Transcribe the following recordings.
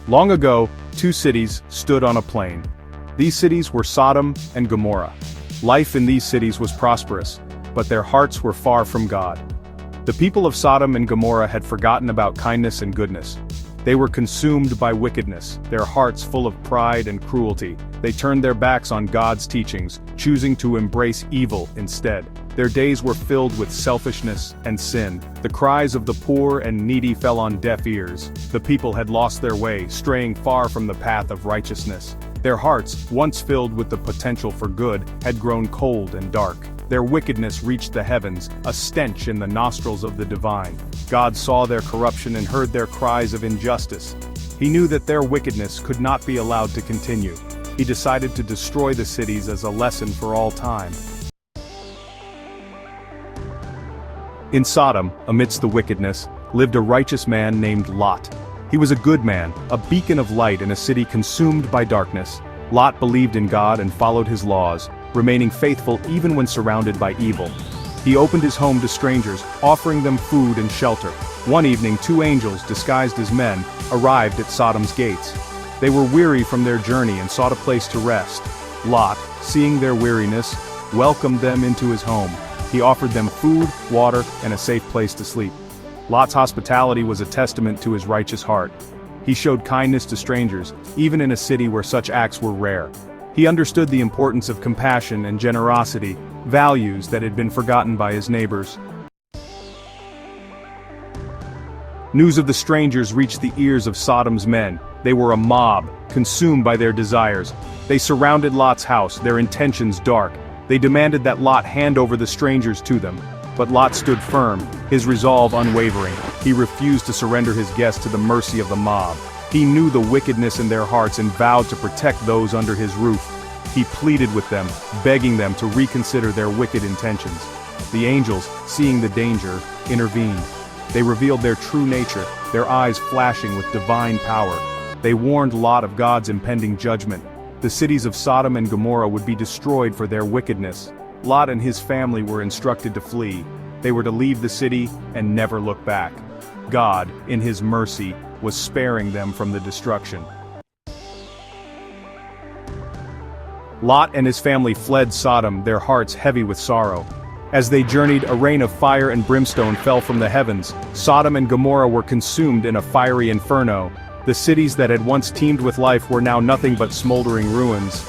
Long ago, two cities stood on a plain. These cities were Sodom and Gomorrah. Life in these cities was prosperous, but their hearts were far from God. The people of Sodom and Gomorrah had forgotten about kindness and goodness. They were consumed by wickedness, their hearts full of pride and cruelty. They turned their backs on God's teachings, choosing to embrace evil instead. Their days were filled with selfishness and sin. The cries of the poor and needy fell on deaf ears. The people had lost their way, straying far from the path of righteousness. Their hearts, once filled with the potential for good, had grown cold and dark. Their wickedness reached the heavens, a stench in the nostrils of the divine. God saw their corruption and heard their cries of injustice. He knew that their wickedness could not be allowed to continue. He decided to destroy the cities as a lesson for all time. In Sodom, amidst the wickedness, lived a righteous man named Lot. He was a good man, a beacon of light in a city consumed by darkness. Lot believed in God and followed his laws, remaining faithful even when surrounded by evil. He opened his home to strangers, offering them food and shelter. One evening, two angels, disguised as men, arrived at Sodom's gates. They were weary from their journey and sought a place to rest. Lot, seeing their weariness, welcomed them into his home. He offered them food, water, and a safe place to sleep. Lot's hospitality was a testament to his righteous heart. He showed kindness to strangers, even in a city where such acts were rare. He understood the importance of compassion and generosity, values that had been forgotten by his neighbors. News of the strangers reached the ears of Sodom's men. They were a mob, consumed by their desires. They surrounded Lot's house, their intentions dark. They demanded that Lot hand over the strangers to them. But Lot stood firm, his resolve unwavering. He refused to surrender his guests to the mercy of the mob. He knew the wickedness in their hearts and vowed to protect those under his roof. He pleaded with them, begging them to reconsider their wicked intentions. The angels, seeing the danger, intervened. They revealed their true nature, their eyes flashing with divine power. They warned Lot of God's impending judgment. The cities of Sodom and Gomorrah would be destroyed for their wickedness. Lot and his family were instructed to flee. They were to leave the city and never look back. God, in his mercy, was sparing them from the destruction. Lot and his family fled Sodom, their hearts heavy with sorrow. As they journeyed, a rain of fire and brimstone fell from the heavens. Sodom and Gomorrah were consumed in a fiery inferno. The cities that had once teemed with life were now nothing but smoldering ruins.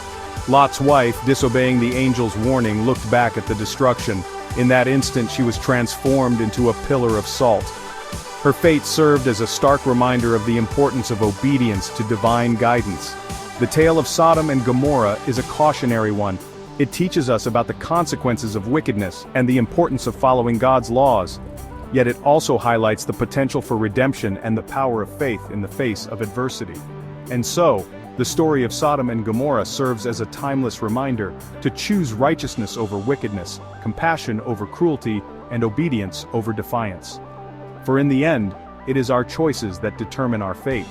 Lot's wife, disobeying the angel's warning, looked back at the destruction. In that instant she was transformed into a pillar of salt. Her fate served as a stark reminder of the importance of obedience to divine guidance. The tale of Sodom and Gomorrah is a cautionary one. It teaches us about the consequences of wickedness and the importance of following God's laws. Yet it also highlights the potential for redemption and the power of faith in the face of adversity. And so, the story of Sodom and Gomorrah serves as a timeless reminder to choose righteousness over wickedness, compassion over cruelty, and obedience over defiance. For in the end, it is our choices that determine our fate.